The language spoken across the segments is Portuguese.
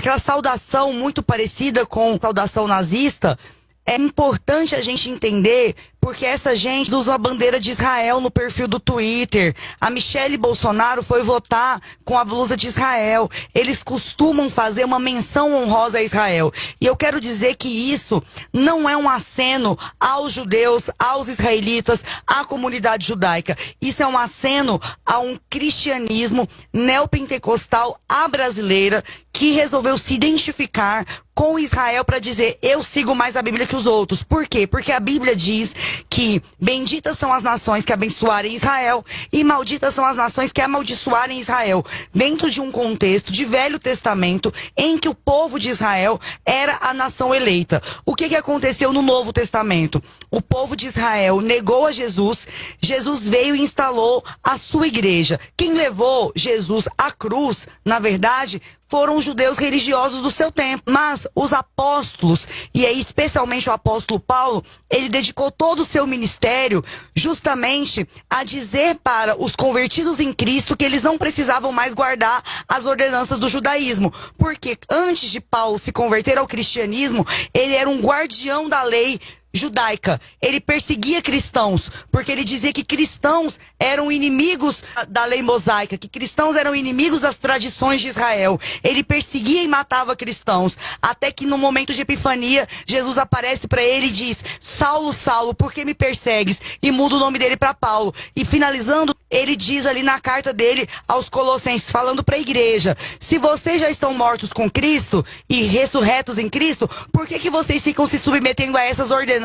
aquela saudação muito parecida com a saudação nazista. É importante a gente entender porque essa gente usa a bandeira de Israel no perfil do Twitter. A Michelle Bolsonaro foi votar com a blusa de Israel. Eles costumam fazer uma menção honrosa a Israel. E eu quero dizer que isso não é um aceno aos judeus, aos israelitas, à comunidade judaica. Isso é um aceno a um cristianismo neopentecostal à brasileira que resolveu se identificar com Israel para dizer, eu sigo mais a Bíblia que os outros. Por quê? Porque a Bíblia diz que benditas são as nações que abençoarem Israel e malditas são as nações que amaldiçoarem Israel. Dentro de um contexto de Velho Testamento em que o povo de Israel era a nação eleita. O que aconteceu no Novo Testamento? O povo de Israel negou a Jesus, Jesus veio e instalou a sua igreja. Quem levou Jesus à cruz, na verdade, foram os judeus religiosos do seu tempo. Mas os apóstolos, e aí especialmente o apóstolo Paulo, ele dedicou todo o seu ministério justamente a dizer para os convertidos em Cristo que eles não precisavam mais guardar as ordenanças do judaísmo. Porque antes de Paulo se converter ao cristianismo, ele era um guardião da lei judaica. Ele perseguia cristãos, porque ele dizia que cristãos eram inimigos da lei mosaica, que cristãos eram inimigos das tradições de Israel. Ele perseguia e matava cristãos, até que no momento de Epifania, Jesus aparece para ele e diz, Saulo, Saulo, por que me persegues? E muda o nome dele para Paulo. E finalizando, ele diz ali na carta dele aos Colossenses, falando para a igreja, se vocês já estão mortos com Cristo e ressurretos em Cristo, por que vocês ficam se submetendo a essas ordenanças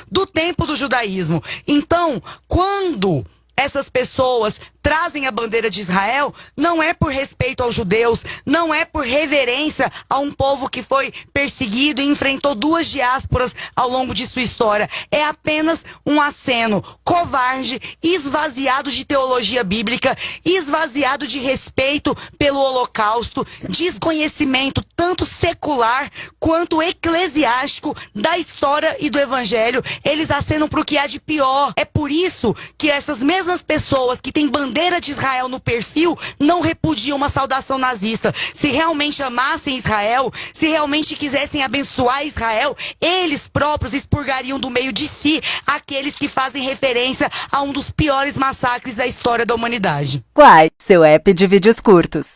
do tempo do judaísmo? Então, quando essas pessoas trazem a bandeira de Israel, não é por respeito aos judeus, não é por reverência a um povo que foi perseguido e enfrentou 2 diásporas ao longo de sua história. É apenas um aceno covarde, esvaziado de teologia bíblica, esvaziado de respeito pelo Holocausto, desconhecimento tanto secular quanto eclesiástico da história e do Evangelho. Eles acenam para o que há de pior. É por isso que essas mesmas pessoas que têm bandeira de Israel no perfil não repudiam uma saudação nazista. Se realmente amassem Israel, se realmente quisessem abençoar Israel, eles próprios expurgariam do meio de si aqueles que fazem referência a um dos piores massacres da história da humanidade. Quai, seu app de vídeos curtos.